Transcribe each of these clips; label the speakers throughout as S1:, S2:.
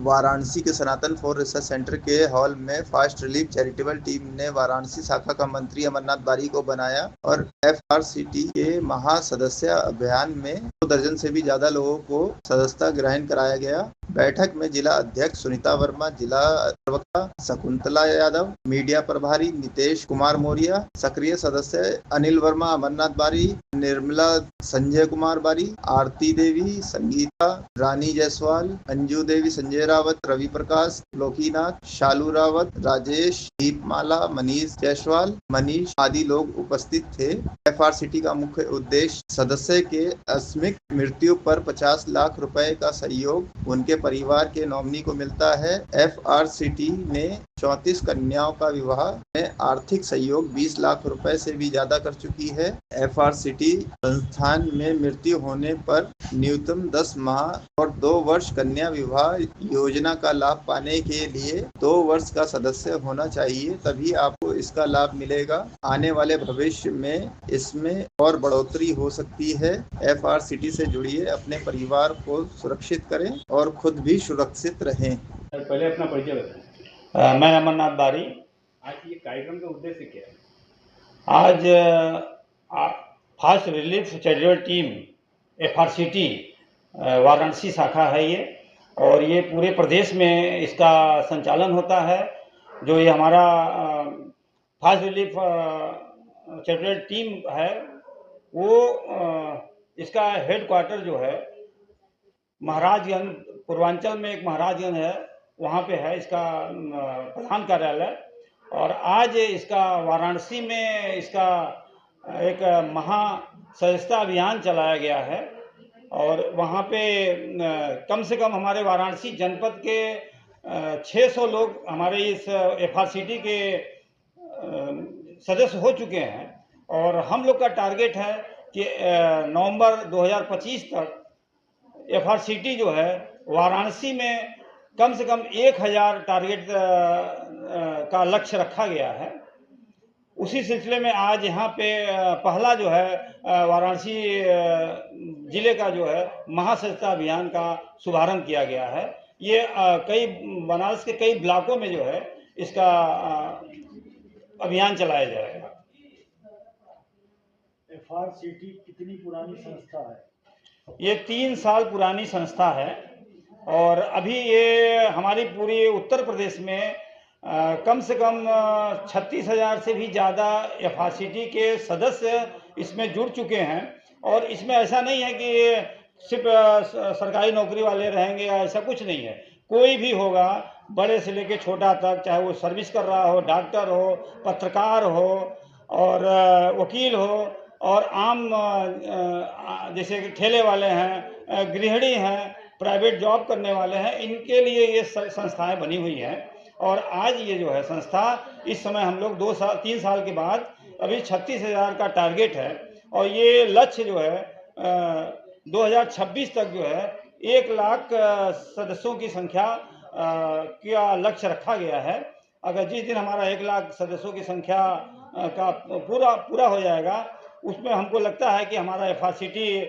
S1: वाराणसी के सनातन for research centre के hall में फास्ट रिलीफ चैरिटेबल टीम ने वाराणसी शाखा का मंत्री अमरनाथ बारी को बनाया और एफआरसीटी के महासदस्य अभियान में 2 दर्जन से भी ज्यादा लोगों को सदस्यता ग्रहण कराया गया। बैठक में जिला अध्यक्ष सुनीता वर्मा, जिला प्रवक्ता शकुंतला यादव, मीडिया प्रभारी नितेश कुमार मौर्य, सक्रिय सदस्य अनिल वर्मा, अमरनाथ बारी, निर्मला, संजय कुमार बारी, आरती देवी, संगीता, रानी जायसवाल, अंजू देवी, संजय रावत, रवि प्रकाश, लोकीनाथ, शालू रावत, राजेश, दीपमाला, मनीष जायसवाल, मनीष आदि लोग उपस्थित थे। एफआरसीटी का मुख्य उद्देश्य सदस्य के आकस्मिक मृत्यु पर 50 लाख रुपए का सहयोग उनके परिवार के नॉमिनी को मिलता है। एफआरसीटी ने 34 कन्याओं का विवाह में आर्थिक सहयोग 20 लाख रुपए से भी ज्यादा कर चुकी है। एफआरसीटी संस्थान में मृत्यु होने पर न्यूनतम 10 माह और 2 वर्ष कन्या विवाह योजना का लाभ पाने के लिए 2 वर्ष का सदस्य होना चाहिए, तभी आपको इसका लाभ मिलेगा। आने वाले भविष्य में इसमें और बढ़ोतरी हो सकती है। एफआरसीटी से जुड़िए, अपने परिवार को सुरक्षित करें और खुद भी सुरक्षित रहें।
S2: पहले अपना परिचय बताएं।
S3: मैं अमरनाथ बारी।
S2: आज ये कार्यक्रम का उद्देश्य क्या है?
S3: आज fast relief charitable team FRCT Varanasi शाखा है ये, और ये पूरे प्रदेश में इसका संचालन होता है। जो ये हमारा फास्ट रिलीफ चैरिटेबल टीम है वो इसका हेड क्वार्टर जो है महाराजगंज, पूर्वांचल में एक महाराजगंज है, वहाँ पे है इसका प्रधान कार्यालय। और आज इसका वाराणसी में इसका एक महा सदस्यता अभियान चलाया गया है, और वहाँ पे कम से कम हमारे वाराणसी जनपद के 600 लोग हमारे इस एफआरसीटी के सदस्य हो चुके हैं। और हम लोग का टारगेट है कि नवंबर 2025 तक एफआरसीटी जो है वाराणसी में कम से कम 1000 टारगेट का लक्ष्य रखा गया है। उसी सिलसिले में आज यहाँ पे पहला जो है वाराणसी जिले का जो है महासदस्यता अभियान का शुभारंभ किया गया है। ये कई बनारस के कई ब्लॉकों में जो है इसका अभियान चलाया जाएगा।
S2: एफआरसीटी कितनी पुरानी संस्था है?
S3: ये 3 साल पुरानी संस्था है, और अभी ये हमारी पूरी उत्तर प्रदेश में कम से कम 36,000 से भी ज़्यादा एफआरसीटी के सदस्य इसमें जुड़ चुके हैं। और इसमें ऐसा नहीं है कि सिर्फ सरकारी नौकरी वाले रहेंगे, ऐसा कुछ नहीं है। कोई भी होगा, बड़े से लेके छोटा तक, चाहे वो सर्विस कर रहा हो, डॉक्टर हो, पत्रकार हो, और वकील हो, और आम जैसे कि ठेले वाले हैं, गृहिणी हैं, प्राइवेट जॉब करने वाले हैं, इनके लिए ये संस्थाएं बनी हुई हैं। और आज ये जो है संस्था इस समय हम लोग 3 साल के बाद अभी 36,000 का टारगेट है, और ये लक्ष्य जो है 2026 तक जो है 1 लाख सदस्यों की संख्या का लक्ष्य रखा गया है। अगर जिस दिन हमारा 1 लाख सदस्यों की संख्या का पूरा हो जाएगा, उसमें हमको लगता है कि हमारा एफआरसीटी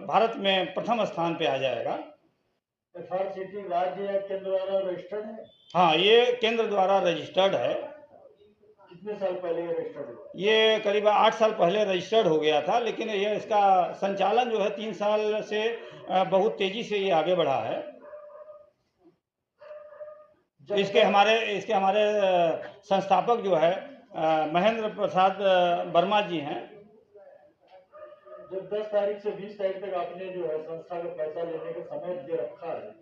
S3: भारत में प्रथम स्थान पे आ जाएगा।
S2: एफआरसीटी राज्य या केंद्र द्वारा रजिस्टर्ड है?
S3: हाँ, ये केंद्र द्वारा रजिस्टर्ड है।
S2: कितने साल पहले ये रजिस्टर्ड हुआ?
S3: ये करीब 8 साल पहले रजिस्टर्ड हो गया था, लेकिन ये इसका संचालन जो है 3 साल से बहुत तेजी से ये आगे बढ़ा है। इसके हमारे संस्थापक जो है महेंद्र प्रसाद वर्मा जी हैं।
S2: जब 10 तारीख से 20 तारीख तक आपने जो है संस्था का पैसा लेने का समय दे रखा है,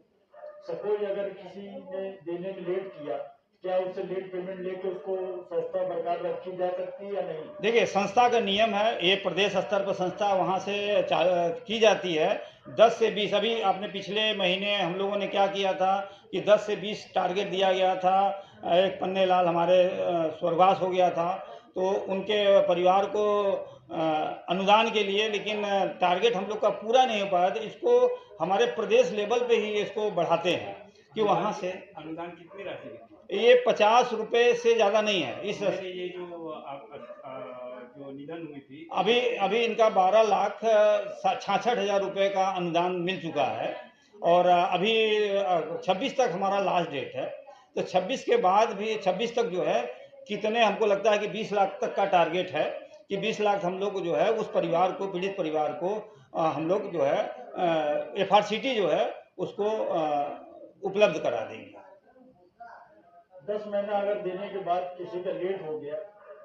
S2: सपोज अगर किसी ने देने में लेट किया, क्या उससे लेट पेमेंट लेके उसको संस्था बरकरार रखी जा सकती है या नहीं?
S3: देखिए, संस्था का नियम है, ये प्रदेश स्तर पर संस्था वहाँ से की जाती है 10 से 20। अभी आपने पिछले महीने हम लोगों ने क्या किया था कि 10 से 20 टारगेट दिया गया था। एक पन्ने लाल हमारे स्वर्गवास हो गया था, तो उनके परिवार को अनुदान के लिए, लेकिन टारगेट हम लोग का पूरा नहीं हो पाया, तो इसको हमारे प्रदेश लेवल पे ही इसको बढ़ाते हैं कि वहाँ से
S2: अनुदान कितनी राशि?
S3: ये 50 रुपये से ज़्यादा नहीं है। इस
S2: ये जो निधन हुई थी,
S3: अभी इनका 12,66,000 रुपये का अनुदान मिल चुका है। और अभी 26 तक हमारा लास्ट डेट है। तो 26 के बाद भी 26 तक जो है कितने, हमको लगता है कि 20 लाख तक का टारगेट है कि 20 लाख हम लोग जो है उस परिवार को, पीड़ित परिवार को हम लोग जो है FRCT जो है उसको उपलब्ध करा देंगे।
S2: 10 महीना अगर देने के बाद किसी का लेट हो गया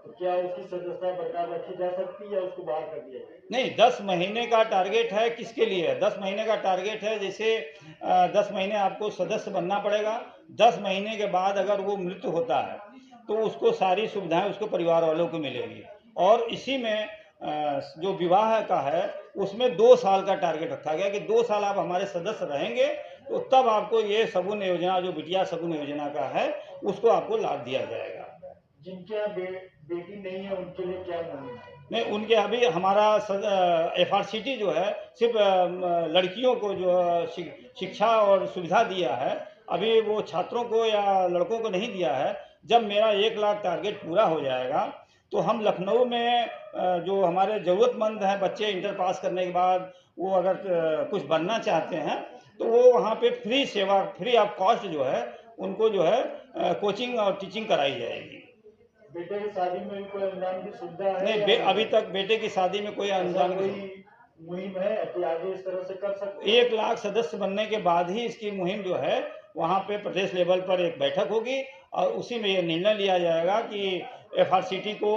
S2: तो क्या उसकी सदस्यता बरकरार रखी जा सकती है या उसको बाहर कर दिया जाए?
S3: नहीं, 10 महीने का टारगेट है। किसके लिए है? 10 महीने का टारगेट है, जैसे 10 महीने आपको सदस्य बनना पड़ेगा। 10 महीने के बाद अगर वो मृत्यु होता है तो उसको सारी सुविधाएं उसको परिवार वालों को मिलेगी। और इसी में जो विवाह का है उसमें 2 साल का टारगेट रखा गया कि 2 साल आप हमारे सदस्य रहेंगे तो तब आपको ये सगुन योजना, जो बिटिया सगुन योजना का है, उसको आपको लाभ दिया जाएगा।
S2: जिनके यहाँ बेटी नहीं है उनके लिए क्या मुहिम है?
S3: नहीं, उनके अभी हमारा FRCT जो है सिर्फ लड़कियों को जो शिक्षा और सुविधा दिया है, अभी वो छात्रों को या लड़कों को नहीं दिया है। जब मेरा 1 लाख टारगेट पूरा हो जाएगा तो हम लखनऊ में जो हमारे ज़रूरतमंद हैं बच्चे, इंटर पास करने के बाद वो अगर कुछ बनना चाहते हैं तो वो वहाँ पे फ्री सेवा, फ्री ऑफ कॉस्ट जो है उनको जो है कोचिंग और टीचिंग कराई जाएगी।
S2: बेटे की शादी में भी कोई अनुदान की सुविधा है?
S3: नहीं, अभी तक बेटे की शादी में कोई अनुदान
S2: कोई मुहिम है कि आगे इस तरह से कर सकते?
S3: 1 लाख सदस्य बनने के बाद ही इसकी मुहिम जो है वहाँ पे प्रदेश लेवल पर एक बैठक होगी और उसी में ये निर्णय लिया जाएगा कि FRCT को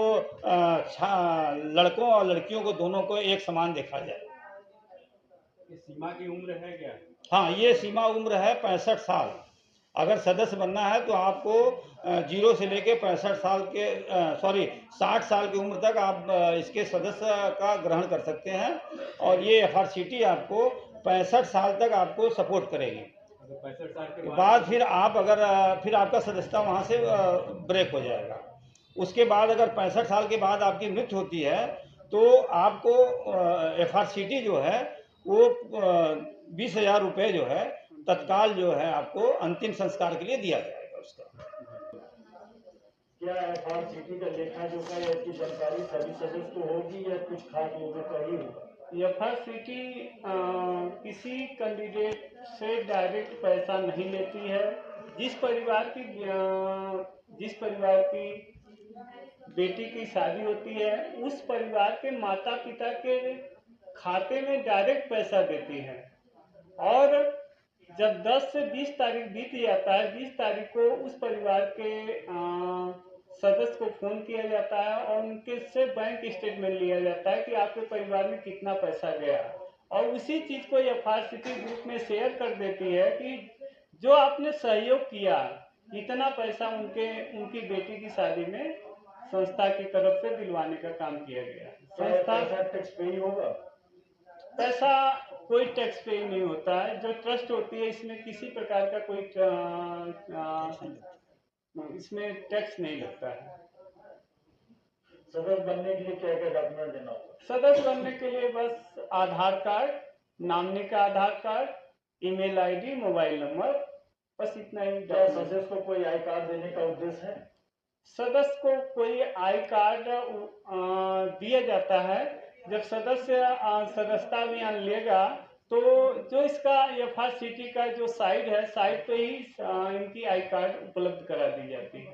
S3: लड़कों और लड़कियों को दोनों को एक समान देखा जाए।
S4: सीमा की उम्र है क्या?
S3: हाँ, ये सीमा उम्र है 65 साल। अगर सदस्य बनना है तो आपको 0 से लेके 65 साल के 60 साल की उम्र तक आप इसके सदस्य का ग्रहण कर सकते हैं और ये FRCT आपको 65 साल तक आपको सपोर्ट करेगी।
S4: 65 साल के
S3: बाद फिर आप अगर फिर आपका सदस्यता वहाँ से ब्रेक हो जाएगा। उसके बाद अगर 65 साल के बाद आपकी मृत्यु होती है तो आपको FRCT जो है वो 20,000 रुपये जो है तत्काल जो है आपको अंतिम संस्कार के लिए दिया जाएगा उसका।
S2: क्या FRCT का लेखा जोखा या इसकी जानकारी सभी सदस्य को होगी या कुछ खास लोगों का ही होगा?
S5: FRCT किसी कैंडिडेट से डायरेक्ट पैसा नहीं लेती है। जिस परिवार की बेटी की शादी होती है उस परिवार के माता पिता के खाते में डायरेक्ट पैसा देती है और जब 10 से 20 तारीख बीत जाता है, 20 तारीख को उस परिवार के सदस्य को फोन किया जाता है और उनके से बैंक स्टेटमेंट लिया जाता है कि आपके परिवार में कितना पैसा गया और उसी चीज को FRCT ग्रुप में शेयर कर देती है कि जो आपने सहयोग किया, इतना पैसा उनकी बेटी की शादी में संस्था की तरफ से दिलवाने का काम किया गया।
S2: संस्था टैक्स पे होगा?
S5: पैसा कोई टैक्स पे नहीं होता है। जो ट्रस्ट होती है इसमें किसी प्रकार का कोई इसमें टैक्स नहीं लगता है।
S2: सदस्य बनने के लिए क्या क्या डॉक्यूमेंट देना होगा?
S5: सदस्य बनने के लिए बस आधार कार्ड, नामने का Aadhaar card, email ID, mobile number, बस इतना ही।
S2: क्या सदस्य को कोई आई कार्ड देने का उद्देश्य है?
S5: सदस्य को कोई आई कार्ड दिया जाता है। जब सदस्य सदस्यता अभियान लेगा तो जो इसका FRCT का जो साइट है, साइट पे ही इनकी आई कार्ड उपलब्ध करा दी जाती है।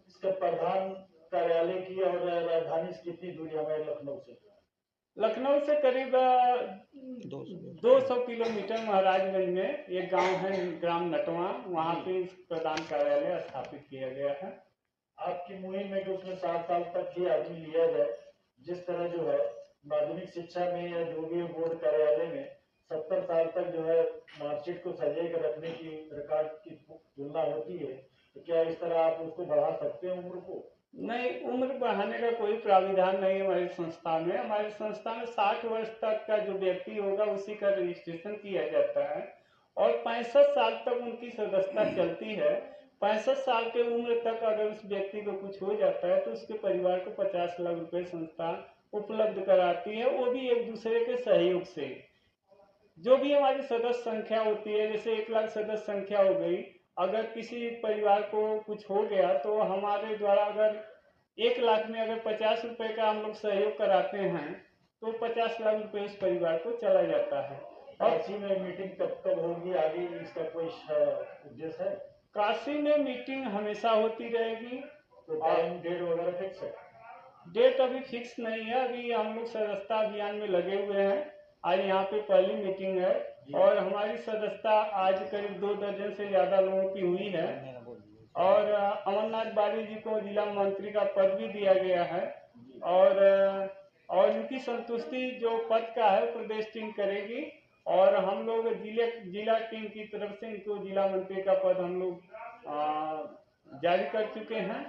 S2: इसका प्रधान कार्यालय की और राजधानी से कितनी दूरी हमारे लखनऊ से?
S5: लखनऊ से करीब 200 किलोमीटर महाराजगंज में एक गांव है ग्राम नटवा, वहाँ पे प्रधान कार्यालय स्थापित किया गया है।
S2: आपकी मुहिम में कि उसमें 60 साल तक ही आदमी लिया जाए, जिस तरह जो है माध्यमिक शिक्षा में या जो भी बोर्ड कार्यालय में 70 साल तक जो है मार्कशीट को सजा कर रखने की रिकॉर्ड की तुलना होती है, तो क्या इस तरह आप उसको बढ़ा सकते हैं उम्र को?
S5: नहीं, उम्र बढ़ाने का कोई प्राविधान नहीं है हमारी संस्था में। हमारी संस्था में 60 वर्ष तक का जो व्यक्ति होगा उसी का रजिस्ट्रेशन किया जाता है और 65 साल तक उनकी सदस्यता चलती है। 65 साल के उम्र तक अगर उस व्यक्ति को कुछ हो जाता है तो उसके परिवार को 50 लाख रुपए संस्था उपलब्ध कराती है, वो भी एक दूसरे के सहयोग से। जो भी हमारी सदस्य संख्या होती है, जैसे 1 लाख सदस्य संख्या हो गई, अगर किसी परिवार को कुछ हो गया तो हमारे द्वारा अगर 1 लाख में अगर 50 रुपए का हम लोग सहयोग कराते हैं तो 50 लाख रुपए उस परिवार को चला जाता है।
S2: काशी में मीटिंग कब तक होगी, आगे इसका कोई उद्देश्य है?
S5: काशी में मीटिंग हमेशा होती रहेगी।
S2: तो टाइम डेट वगैरह फिक्स है?
S5: डेट अभी फिक्स नहीं है, अभी हम लोग सदस्यता अभियान में लगे हुए हैं। आज यहाँ पे पहली मीटिंग है और हमारी सदस्यता आज करीब 2 दर्जन से ज़्यादा लोगों की हुई है और अमरनाथ बारी जी को जिला मंत्री का पद भी दिया गया है और इनकी संतुष्टि जो पद का है प्रदेश टीम करेगी और हम लोग जिला टीम की तरफ से इनको जिला मंत्री का पद हम लोग जारी कर चुके हैं।